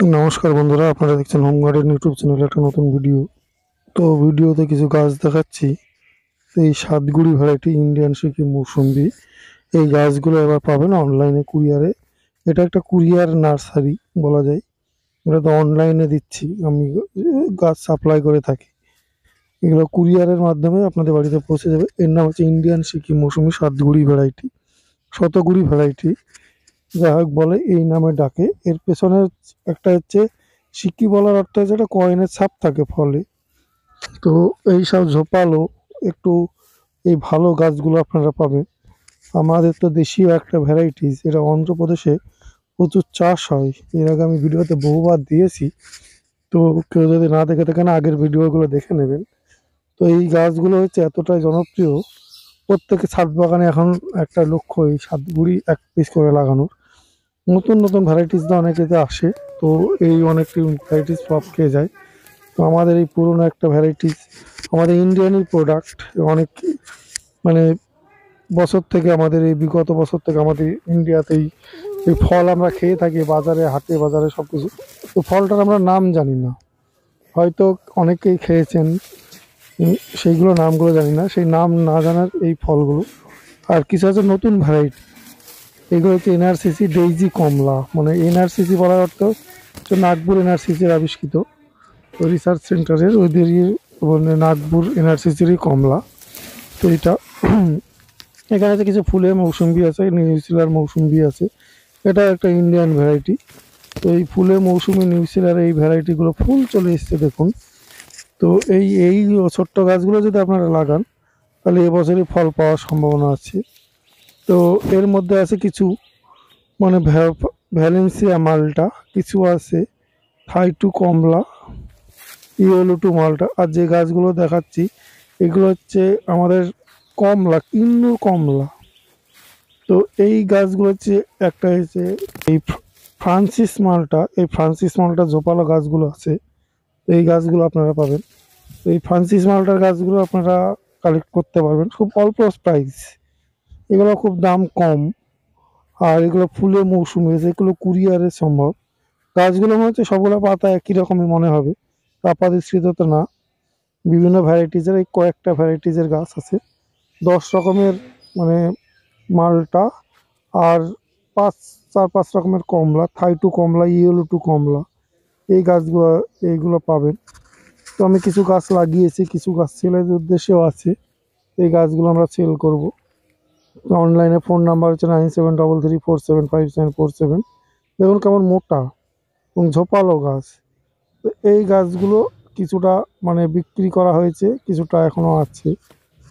নমস্কার বন্ধুরা, আপনারা দেখছেন হোম গার্ডেন ইউটিউব চ্যানেলে একটা নতুন ভিডিও। তো ভিডিওতে কিছু গাছ দেখাচ্ছি। এই সাতগুড়ি ভ্যারাইটি ইন্ডিয়ান সিকিম মৌসুম্বি, এই গাছগুলো এবার পাবেন অনলাইনে কুরিয়ারে। এটা একটা কুরিয়ার নার্সারি বলা যায়। এটা তো অনলাইনে দিচ্ছি আমি, গাছ সাপ্লাই করে থাকি। এগুলো কুরিয়ারের মাধ্যমে আপনাদের বাড়িতে পৌঁছে যাবে। এর নাম হচ্ছে ইন্ডিয়ান সিকিম মৌসুমি সাতগুড়ি ভ্যারাইটি, শতগুড়ি ভ্যারাইটি যাই হোক বলে, এই নামে ডাকে। এর পেছনে একটা হচ্ছে সিক্কি বলার অর্থ হচ্ছে একটা কয়েনের ছাপ থাকে ফলে। তো এই সব ঝোপালো একটু এই ভালো গাছগুলো আপনারা পাবেন। আমাদের তো দেশীয় একটা ভ্যারাইটিস, এটা অন্ধ্রপ্রদেশে প্রচুর চাষ হয়। এর আগে আমি ভিডিওতে বহুবার দিয়েছি। তো কেউ যদি না দেখে থাকেন আগের ভিডিওগুলো দেখে নেবেন। তো এই গাছগুলো হচ্ছে এতটাই জনপ্রিয়, প্রত্যেকে ছাদ বাগানে এখন একটা লক্ষ্য এই সাতগুড়ি এক পিস করে লাগানোর। নতুন নতুন ভ্যারাইটিস না অনেকেতে আসে। তো এই অনেকটি ভ্যারাইটিস ফ্লপ খেয়ে যায়। তো আমাদের এই পুরনো একটা ভ্যারাইটিস, আমাদের ইন্ডিয়ানই প্রোডাক্ট, অনেক মানে বছর থেকে আমাদের এই বিগত বছর থেকে আমাদের ইন্ডিয়াতেই এই ফল আমরা খেয়ে থাকি বাজারে, হাটে বাজারে সব কিছু। তো ফলটার আমরা নাম জানি না, হয়তো অনেকেই খেয়েছেন, সেইগুলো নামগুলো জানি না। সেই নাম না জানার এই ফলগুলো। আর কিছু আছে নতুন ভ্যারাইটি, এগুলো হচ্ছে এনআরসিসি ডেইজি কমলা। মানে এনআরসিসি বলার অর্থ হচ্ছে নাগপুর এনআরসিসির আবিষ্কৃত রিসার্চ সেন্টারের ওদেরই, মানে নাগপুর এনআরসিসিরই কমলা। তো এটা এখানে আছে কিছু ফুলের মৌসুম্বি আছে, নিউজিল্যান্ড মৌসুম্বি আছে। এটা একটা ইন্ডিয়ান ভ্যারাইটি। তো এই ফুলের মৌসুমি নিউজিল্যান্ড এই ভ্যারাইটিগুলো ফুল চলে এসছে দেখুন। তো এই এই ছোট্ট গাছগুলো যদি আপনারা লাগান তাহলে এবছরই ফল পাওয়ার সম্ভাবনা আছে। তো এর মধ্যে আছে কিছু মানে ভ্যালেন্সিয়া মালটা, কিছু আছে থাই টু কমলা, ইয়েলো টু মালটা। আর যে গাছগুলো দেখাচ্ছি এগুলো হচ্ছে আমাদের কমলা, কিন্নু কমলা। তো এই গাছগুলো হচ্ছে একটা হচ্ছে এই ফ্রান্সিস মালটা। এই ফ্রান্সিস মালটা ঝোপালো গাছগুলো আছে, তো এই গাছগুলো আপনারা পাবেন। তো এই ফ্রান্সিস মালটার গাছগুলো আপনারা কালেক্ট করতে পারবেন খুব অল্প প্রাইস। এগুলো খুব দাম কম। আর এগুলো ফুলের মৌসুমে, যেগুলো কুরিয়ারে সম্ভব। গাছগুলো মনে হচ্ছে সবগুলো পাতা একই রকমই মনে হবে, আপাতদৃষ্টিতে তো না। বিভিন্ন ভ্যারাইটিজের এই কয়েকটা ভ্যারাইটিজের গাছ আছে, 10 রকমের মানে মালটা, আর 4-5 রকমের কমলা, থাই টু কমলা, ইয়েলো টু কমলা। এই গাছগুলো এইগুলো পাবেন। তো আমি কিছু গাছ লাগিয়েছি, কিছু গাছ সেলের উদ্দেশ্যেও আছে। এই গাছগুলো আমরা সেল করব। অনলাইনে ফোন নাম্বার হচ্ছে 9733475747। দেখুন কেমন মোটা এবং ঝোপালো গাছ। তো এই গাছগুলো কিছুটা মানে বিক্রি করা হয়েছে, কিছুটা এখনো আছে।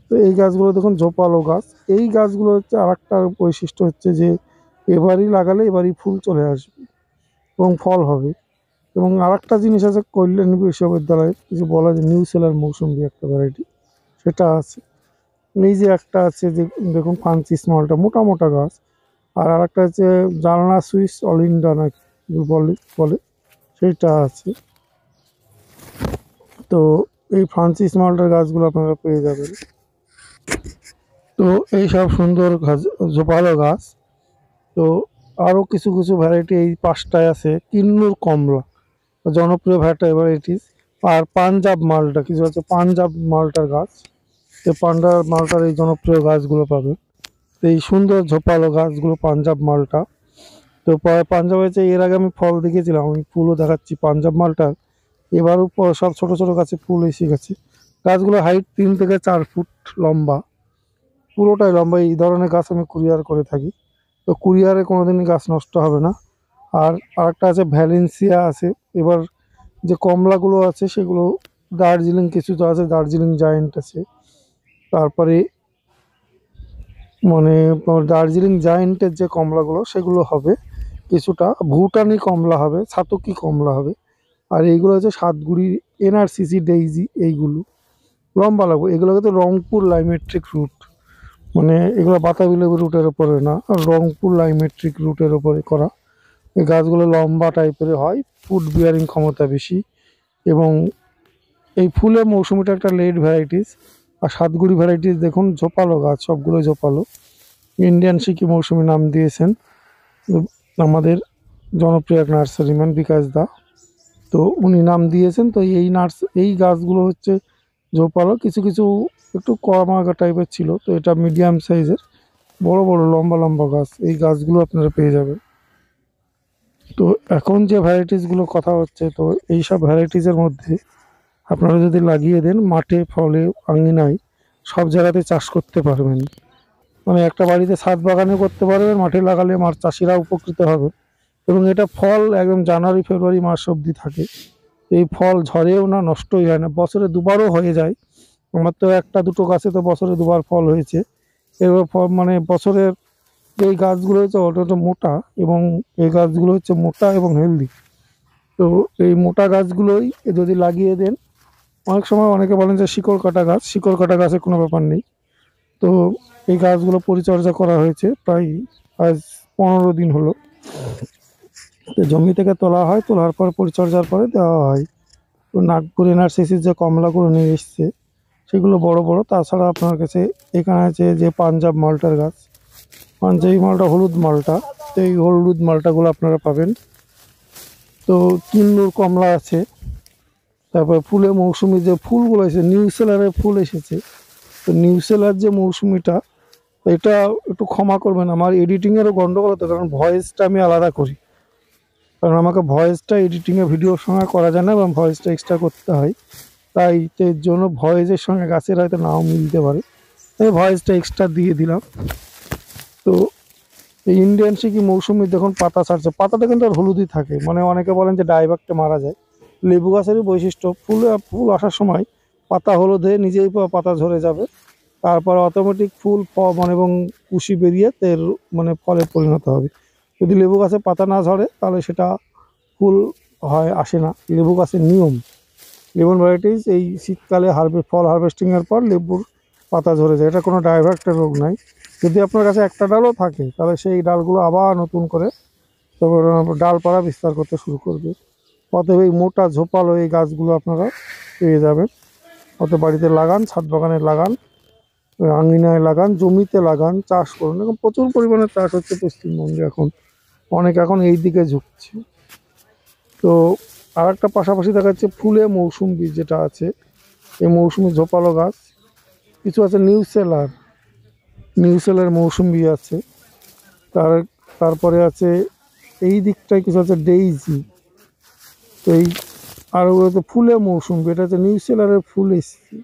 তো এই গাছগুলো দেখুন ঝোপালো গাছ। এই গাছগুলো হচ্ছে আর একটা বৈশিষ্ট্য হচ্ছে যে এবারই লাগালে এবারই ফুল চলে আসবে এবং ফল হবে। এবং আর একটা জিনিস আছে, কল্যাণী বিশ্ববিদ্যালয়ের কিছু বলা যায় নিউ সেলার মৌসুমি একটা ভ্যারাইটি, সেটা আছে। এই যে একটা আছে যে দেখুন ফ্রান্সিস মালটা, মোটা মোটা গাছ। আর আরেকটা হচ্ছে জালনা সুইস অলিন্ডা না বলে বলে, সেইটা আছে। তো এই ফ্রান্সিস মালটার গাছগুলো আপনারা পেয়ে যাবেন। তো এই সব সুন্দর গাছ, ঝোপালো গাছ। তো আরও কিছু কিছু ভ্যারাইটি এই পাঁচটায় আছে। কিন্নুর কমলা জনপ্রিয় ভ্যারাইটিস। আর পাঞ্জাব মালটা কিছু আছে, পাঞ্জাব মালটার গাছ। তো পাঞ্জাব মালটার এই জনপ্রিয় গাছগুলো পাবে। তো এই সুন্দর ঝোপালো গাছগুলো পাঞ্জাব মালটা। তো পাঞ্জাব হয়েছে, এর আগে আমি ফল দেখেছিলাম, আমি ফুলও দেখাচ্ছি পাঞ্জাব মালটার। এবারও সব ছোট ছোট গাছে ফুল এসে গেছে। গাছগুলো হাইট 3 থেকে 4 ফুট লম্বা, পুরোটাই লম্বা। এই ধরনের গাছ আমি কুরিয়ার করে থাকি। তো কুরিয়ারে কোনোদিনই গাছ নষ্ট হবে না। আর আরেকটা আছে ভ্যালেন্সিয়া আছে। এবার যে কমলাগুলো আছে সেগুলো দার্জিলিং কিছু তো আছে, দার্জিলিং জায়েন্ট আছে। তারপরে মানে দার্জিলিং জায়েন্টের যে কমলাগুলো সেগুলো হবে, কিছুটা ভুটানি কমলা হবে, ছাতকি কমলা হবে। আর এইগুলো হচ্ছে সাতগুড়ির এনআরসিসি ডেইজি। এইগুলো লম্বা লাগবে। এগুলো কিন্তু রংপুর লাইমেট্রিক রুট, মানে এগুলো বাতাবি লেবু রুটের ওপরে না, রংপুর লাইমেট্রিক রুটের ওপরে করা। এই গাছগুলো লম্বা টাইপের হয়, ফুড বিয়ারিং ক্ষমতা বেশি। এবং এই ফুলের মৌসুমিটা একটা লেট ভ্যারাইটিস। আর সাতগুড়ি ভ্যারাইটিস দেখুন ঝোপালো গাছ, সবগুলোই ঝোপালো। ইন্ডিয়ান সিকি মৌসুমি নাম দিয়েছেন আমাদের জনপ্রিয় এক নার্সারিম্যান বিকাশ দা। তো উনি নাম দিয়েছেন। তো এই গাছগুলো হচ্ছে ঝোপালো, কিছু কিছু একটু কম আগা টাইপের ছিল। তো এটা মিডিয়াম সাইজের বড় বড় লম্বা লম্বা গাছ, এই গাছগুলো আপনারা পেয়ে যাবেন। তো এখন যে ভ্যারাইটিসগুলো কথা হচ্ছে, তো এই সব ভ্যারাইটিসের মধ্যে আপনারা যদি লাগিয়ে দেন মাঠে, ফলে, আঙিনায় সব জায়গাতে চাষ করতে পারবেন। মানে একটা বাড়িতে ছাদ বাগানে করতে পারবেন, মাঠে লাগালে মাছ চাষিরা উপকৃত হবে। এবং এটা ফল একদম জানুয়ারি ফেব্রুয়ারি মাস অবধি থাকে। এই ফল ঝরেও না, নষ্টই হয় না, বছরে দুবারও হয়ে যায়। আমার তো একটা দুটো গাছে তো বছরে দুবার ফল হয়েছে। এবার মানে বছরের এই গাছগুলো হচ্ছে অতটা মোটা, এবং এই গাছগুলো হচ্ছে মোটা এবং হেলদি। তো এই মোটা গাছগুলোই যদি লাগিয়ে দেন, অনেক সময় অনেকে বলেন যে শিকড় কাটা গাছ, শিকড় কাটা গাছে কোনো ব্যাপার নেই। তো এই গাছগুলো পরিচর্যা করা হয়েছে প্রায় আজ 15 দিন হলো। তো জমি থেকে তোলা হয়, তোলার পর পরিচর্যার পরে দেওয়া হয়। তো নাগপুর এনআরসিসির যে কমলাগুলো নিয়ে এসছে সেগুলো বড় বড়। তাছাড়া আপনার কাছে এখানে আছে যে পাঞ্জাব মালটার গাছ, পাঞ্জাবি মালটা, হলুদ মালটা। তো এই হলুদ মালটাগুলো আপনারা পাবেন। তো কিন্নুর কমলা আছে। তারপর ফুলে মৌসুমি যে ফুলগুলো এসেছে, নিউ সেলারের ফুল এসেছে। তো নিউ সেলার যে মৌসুমিটা, এটা একটু ক্ষমা করবেন, আমার এডিটিংয়েরও গন্ডগোল হতো, কারণ ভয়েসটা আমি আলাদা করি। কারণ আমাকে ভয়েসটা এডিটিংয়ে ভিডিওর সঙ্গে করা যায় না, এবং ভয়েসটা এক্সট্রা করতে হয়। তাই এর জন্য ভয়েসের সঙ্গে গাছের হয়তো নাও মিলতে পারে, আমি ভয়েসটা এক্সট্রা দিয়ে দিলাম। তো এই ইন্ডিয়ান সিকি মৌসুমি দেখুন পাতা ছাড়ছে, পাতাটা কিন্তু আর হলুদই থাকে। মানে অনেকে বলেন যে ডাইবাকটে মারা যায়। লেবু গাছেরই বৈশিষ্ট্য, ফুল আসার সময় পাতা হলুদ হয়ে নিজেই পাতা ঝরে যাবে, তারপর অটোমেটিক ফুল মানে এবং কুশি বেরিয়ে তেল মানে ফলে পরিণত হবে। যদি লেবু গাছে পাতা না ঝরে তাহলে সেটা ফুল আসে না, লেবু গাছের নিয়ম। লেমন ভ্যারাইটিস এই শীতকালে ফল হারভেস্টিংয়ের পর লেবুর পাতা ঝরে যায়, এটা কোনো ডাইভার্টের রোগ নাই। যদি আপনার কাছে একটা ডালও থাকে তাহলে সেই ডালগুলো আবার নতুন করে তারপর ডালপালা বিস্তার করতে শুরু করবে। অতএব এই মোটা ঝোপালো এই গাছগুলো আপনারা পেয়ে যাবেন। অতএব বাড়িতে লাগান, ছাদ বাগানে লাগান, আঙিনায় লাগান, জমিতে লাগান, চাষ করুন। এখন প্রচুর পরিমাণে চাষ হচ্ছে পশ্চিমবঙ্গে, এখন এই দিকে ঝুঁকছে। তো আর একটা পাশাপাশি দেখা যাচ্ছে ফুলে মৌসুমি যেটা আছে, এই মৌসুমি ঝোপালো গাছ কিছু আছে। নিউ সেলার মৌসুমি আছে। তারপরে আছে এই দিকটায় কিছু আছে ডেইজি। তো এই আর হচ্ছে ফুলে মৌসুমি, এটা হচ্ছে নিউ সেলারের ফুল এসেছে।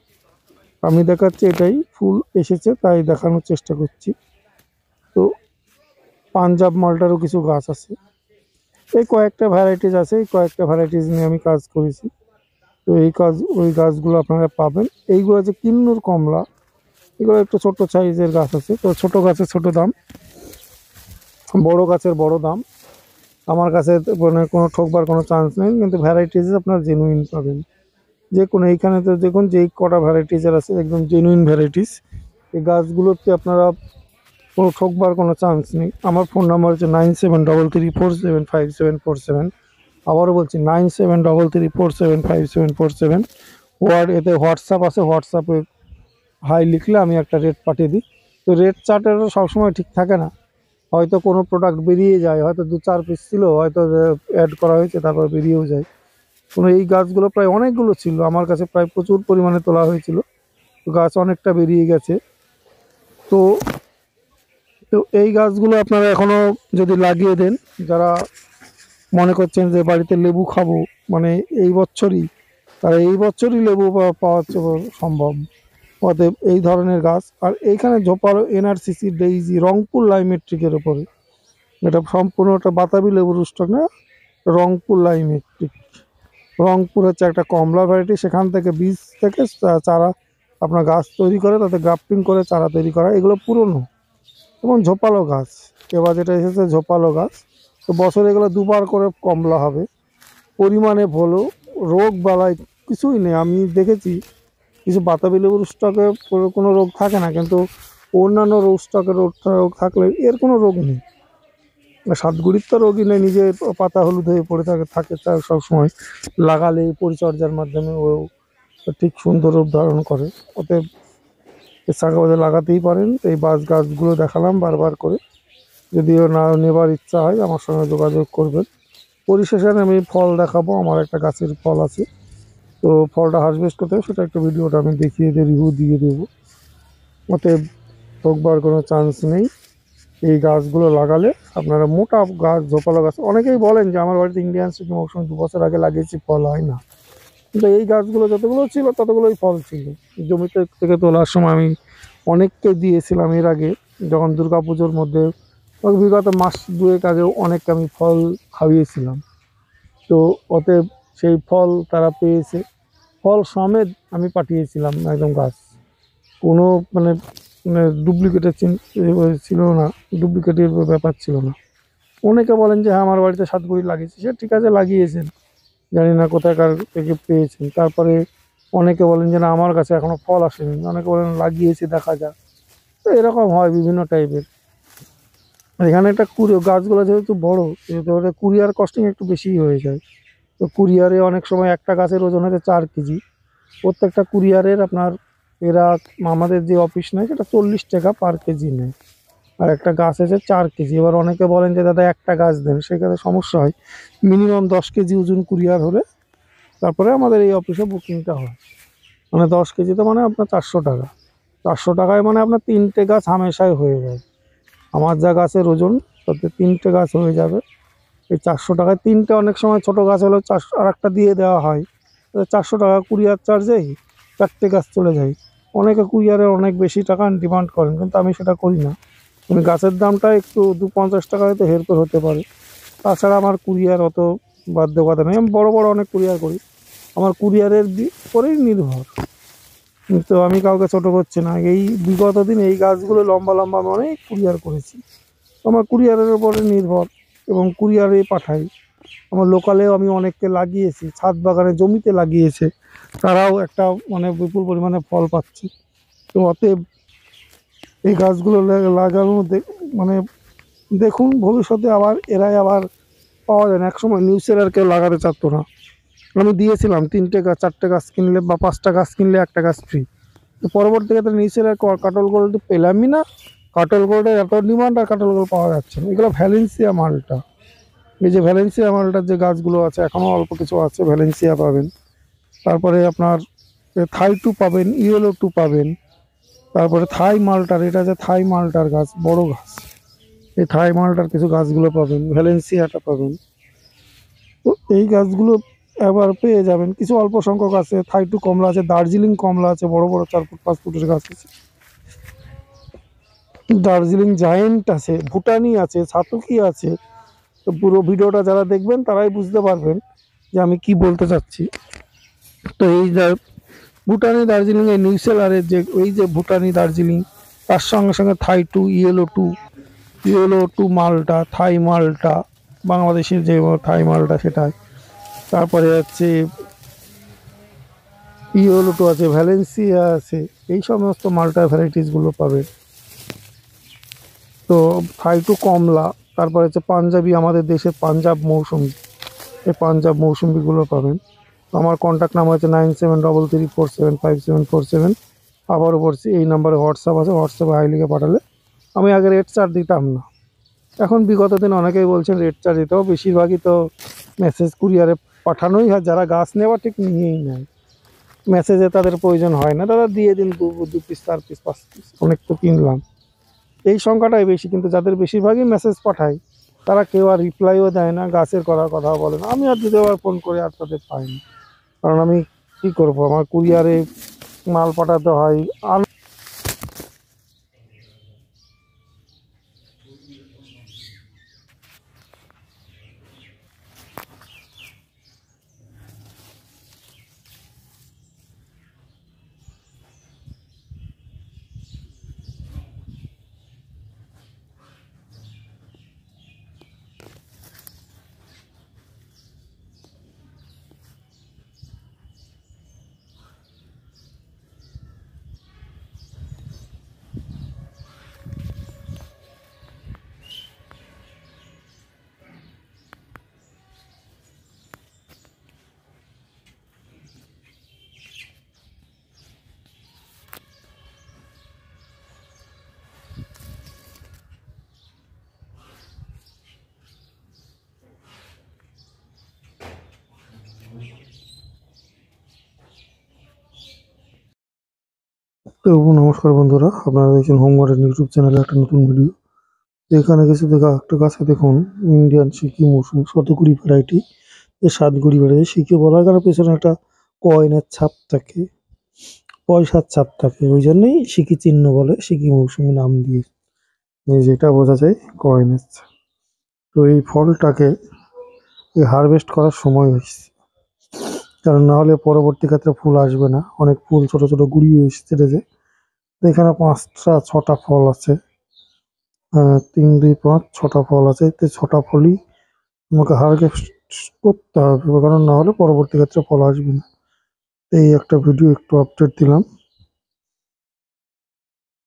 আমি দেখাচ্ছি এটাই ফুল এসেছে, তাই দেখানোর চেষ্টা করছি। তো পাঞ্জাব মালটারও কিছু গাছ আছে। এই কয়েকটা ভ্যারাইটিস আছে, এই কয়েকটা ভ্যারাইটিস নিয়ে আমি কাজ করেছি। তো ওই গাছগুলো আপনারা পাবেন। এইগুলো আছে কিন্নুর কমলা, এগুলো একটু ছোট সাইজের গাছ আছে। তো ছোট গাছের ছোট দাম, বড় গাছের বড় দাম। আমার কাছে মানে কোনো ঠকবার কোনো চান্স নেই, কিন্তু ভ্যারাইটিস আপনার জেনুইন পাবেন। যে কোনো এইখানে তো দেখুন যেই কটা ভ্যারাইটিসের আছে একদম জেনুইন ভ্যারাইটিস। এই গাছগুলোতে আপনারা কোনো ঠকবার কোনো চান্স নেই। আমার ফোন নাম্বার হচ্ছে 9733475747। আবারও বলছি 9733475747। এতে হোয়াটসঅ্যাপ আছে, হোয়াটসঅ্যাপে হাই লিখলে আমি একটা রেট পাঠিয়ে দিই। তো রেট চার্টেরও সবসময় ঠিক থাকে না, হয়তো কোনো প্রোডাক্ট বেরিয়ে যায়, হয়তো 2-4 পিস ছিল, হয়তো অ্যাড করা হয়েছে তারপর বেরিয়েও যায়। এই গাছগুলো প্রায় অনেকগুলো ছিল আমার কাছে, প্রায় প্রচুর পরিমাণে তোলা হয়েছিল। তো গাছ অনেকটা বেরিয়ে গেছে। তো তো এই গাছগুলো আপনারা এখনও যদি লাগিয়ে দেন, যারা মনে করছেন যে বাড়িতে লেবু খাবো মানে এই বছরই, তারা এই বছরই লেবু পাওয়া সম্ভব। অতএব এই ধরনের গাছ। আর এইখানে ঝোপালো এনআরসিসি ডেইজি রংপুর লাইমেট্রিকের ওপরে, এটা সম্পূর্ণ একটা বাতাবি লেবুর স্টক না, রংপুর লাইমেট্রিক। রংপুর হচ্ছে একটা কমলা ভ্যারাইটি, সেখান থেকে বীজ থেকে চারা আপনার গাছ তৈরি করে, তাতে গ্রাফটিং করে চারা তৈরি করা। এগুলো পুরনো এবং ঝোপালো গাছ। এবার যেটা এসেছে ঝোপালো গাছ, তো বছরে এগুলো দুবার করে কমলা হবে। পরিমাণে ভালো, রোগ বালাই কিছুই নেই। আমি দেখেছি কিছু বাতাবি লেবুর স্টকে কোনো রোগ থাকে না, কিন্তু অন্যান্য রোগ থাকলে এর কোনো রোগ নেই। সাতগুড়ির তো রোগই নেই, নিজে পাতা হলুদ হয়ে পড়ে থাকে তার সবসময়। লাগালে পরিচর্যার মাধ্যমে ও ঠিক সুন্দর রূপ ধারণ করে। অতএব শাখা বাজার লাগাতেই পারেন। এই গাছগুলো দেখালাম বারবার করে। যদিও না নেবার ইচ্ছা হয় আমার সঙ্গে যোগাযোগ করবেন। পরিশেষে আমি ফল দেখাবো, আমার একটা গাছের ফল আছে, তো ফলটা হারভেস্ট করতে হবে সেটা একটা ভিডিওটা আমি দেখিয়ে দিয়ে রিভিউ দিয়ে দেবো। অতএব ঠকবার কোনো চান্স নেই। এই গাছগুলো লাগালে আপনারা মোটা গাছ, ঝোপালো গাছ, অনেকেই বলেন যে আমার বাড়িতে ইন্ডিয়ান সুইকি মৌসুমি 2 বছর আগে লাগিয়েছি, ফল হয় না। কিন্তু এই গাছগুলো যতগুলো ছিল ততগুলোই ফল ছিল। জমিতে থেকে তোলার সময় আমি অনেককে দিয়েছিলাম এর আগে, যখন দুর্গাপুজোর মধ্যে বিগত মাস 2 আগেও অনেককে আমি ফল খাইয়েছিলাম। তো অতএব সেই ফল তারা পেয়েছে, ফল সমেত আমি পাঠিয়েছিলাম একদম গাছ, কোনো মানে ডুপ্লিকেটের ছিল না, ডুপ্লিকেটের ব্যাপার ছিল না। অনেকে বলেন যে হ্যাঁ আমার বাড়িতে 7 গুড়ি লাগিয়েছি, সে ঠিক আছে লাগিয়েছেন, জানি না কোথাকার থেকে পেয়েছেন। তারপরে অনেকে বলেন যে না আমার কাছে এখনো ফল আসেনি, অনেকে বলেন লাগিয়েছি দেখা যাক। তো এরকম হয় বিভিন্ন টাইপের। এখানে একটা গাছগুলো যেহেতু বড়, সেহেতু কুরিয়ার কস্টিং একটু বেশি হয়ে যায়। তো কুরিয়ারে অনেক সময় একটা গাছের ওজন হচ্ছে 4 কেজি। প্রত্যেকটা কুরিয়ারের আপনার এরা আমাদের যে অফিস নেয় সেটা 40 টাকা পার কেজি নেয়। আর একটা গাছ আছে 4 কেজি। এবার অনেকে বলেন যে দাদা একটা গাছ দেন, সেখানে সমস্যা হয়। মিনিমাম 10 কেজি ওজন কুরিয়ার হলে তারপরে আমাদের এই অফিসে বুকিংটা হয়। মানে 10 কেজিতে মানে আপনার 400 টাকা। 400 টাকায় মানে আপনার 3টে গাছ হামেশাই হয়ে যায়। আমার যা গাছের ওজন তাতে 3টে গাছ হয়ে যাবে এই 400 টাকায়। 3টে, অনেক সময় ছোট গাছ হলেও 400 আর একটা দিয়ে দেওয়া হয়, 400 টাকা কুরিয়ার চার্জেই 4টে গাছ চলে যায়। অনেকে কুরিয়ারে অনেক বেশি টাকা ডিমান্ড করেন, কিন্তু আমি সেটা করি না। আমি গাছের দামটা একটু 50 টাকা হয়তো হেরফের হতে পারে, তাছাড়া আমার কুরিয়ার অত বাধ্যবাধকতা নেই। আমি বড় বড় অনেক কুরিয়ার করি, আমার কুরিয়ারের উপরেই নির্ভর, কিন্তু আমি কাউকে ছোট করছি না। এই বিগত দিন এই গাছগুলো লম্বা লম্বা আমি অনেক কুরিয়ার করেছি, আমার কুরিয়ারের উপরে নির্ভর এবং কুরিয়ারে পাঠাই। আমার লোকালেও আমি অনেককে লাগিয়েছি, ছাদ বাগানে জমিতে লাগিয়েছে, তারাও একটা মানে বিপুল পরিমাণে ফল পাচ্ছে। তো অতএব এই গাছগুলো লাগানোর মানে দেখুন ভবিষ্যতে আবার এরাই আবার পাওয়া যায় না। একসময় নিউ সেলার কেউ লাগাতে চারতো না, আমি দিয়েছিলাম 3টে গাছ, 4টে গাছ কিনলে বা 5টা গাছ কিনলে একটা গাছ ফ্রি। তো পরবর্তীতে নিউ সেলার কাটল গোল্ড পেলামই না। কাটল গোল্ডের এত ডিমান্ড আর কাটল গোল্ড পাওয়া যাচ্ছে না। এগুলো ভ্যালেন্সিয়া মালটা, এই যে ভ্যালেন্সিয়া মালটার যে গাছগুলো আছে এখনও অল্প কিছু আছে, ভ্যালেন্সিয়া পাবেন। তারপরে আপনার থাই 2 পাবেন, ইয়েলো 2 পাবেন। তারপরে থাই মালটার, এটা যে থাই মালটার গাছ, বড় গাছ, এই থাই মালটার কিছু গাছগুলো পাবেন, ভ্যালেন্সিয়াটা পাবেন। তো এই গাছগুলো এবার পেয়ে যাবেন। কিছু অল্প সংখ্যক আছে, থাই 2 কমলা আছে, দার্জিলিং কমলা আছে, বড় বড় 4 ফুট 5 ফুটের গাছ আছে, দার্জিলিং জায়েন্ট আছে, ভুটানি আছে, ছাতুকি আছে। তো পুরো ভিডিওটা যারা দেখবেন তারাই বুঝতে পারবেন যে আমি কি বলতে চাচ্ছি। তো এই ভুটানি দার্জিলিং, এই নিউ সেলারের যে এই যে ভুটানি দার্জিলিং, তার সঙ্গে সঙ্গে থাই 2, ইয়েলো টু মালটা, থাই মালটা, বাংলাদেশের যে থাই মালটা সেটাই। তারপরে হচ্ছে ইয়েলো 2 আছে, ভ্যালেন্সিয়া আছে, এই সমস্ত মালটা ভ্যারাইটিসগুলো পাবেন। তো থাই 2 কমলা, তারপরে হচ্ছে পাঞ্জাবি, আমাদের দেশের পাঞ্জাব মৌসুমি, এই পাঞ্জাব মৌসুমিগুলো পাবেন। আমার কন্ট্যাক্ট নাম্বার হচ্ছে 9733475747। আবারও বলছি, এই নাম্বারে হোয়াটসঅ্যাপ আছে, হোয়াটসঅ্যাপে হাই লিখে পাঠালে, আমি আগে রেট চার্জ দিতাম না, এখন বিগত দিন অনেকেই বলছেন রেট চার্জ দিতেও, বেশিরভাগই তো মেসেজ কুরিয়ারে পাঠানোই হয়, যারা গাছ নেওয়া ঠিক নিয়েই নেয়, মেসেজে তাদের প্রয়োজন হয় না, তারা দিয়ে দিন 2 পিস 4 পিস 5 পিস, অনেক তো কিনলাম, এই সংখ্যাটাই বেশি। কিন্তু যাদের বেশিরভাগই মেসেজ পাঠায় তারা কেউ আর রিপ্লাইও দেয় না, গাছের করার কথা বলে না। আমি আর দ্বিতীয়বার ফোন করে আর তাদের পাইনি, কারণ আমি কি করব, আমার কুরিয়ারে মাল পাঠাতে হয়। তো নমস্কার বন্ধুরা, আপনারা দেখছেন হোম গার্ডেন ইউটিউব চ্যানেলে একটা নতুন ভিডিও। এখানে কিছু দেখা একটা গাছে দেখুন ইন্ডিয়ান সিকি মৌসুমি শতকুড়ি ভ্যারাইটি। এই সাতগুড়ি ভ্যারাইটি সিকি বলার কারণ পেছনে একটা কয়েনের ছাপ থাকে, পয়সার ছাপ থাকে, ওই জন্যই সিকি চিহ্ন বলে, সিকি মৌসুমি নাম দিয়ে। এই যেটা বোঝা যায় কয়েনের ছাপ। তো এই ফলটাকে হারভেস্ট করার সময় হয়েছে, কারণ না হলে পরবর্তী ক্ষেত্রে ফুল আসবে না। অনেক ফুল ছোট ছোট গুড়ি এসেছে। এখানে 5টা 6টা ফল আছে। ৩, ২, ৫, ৬টা ফল আছে। তো ৬টা ফলই আমাকে হারভেস্ট করতে হবে, কারণ না হলে পরবর্তী ক্ষেত্রে ফল আসবে না। এই একটা ভিডিও একটু আপডেট দিলাম।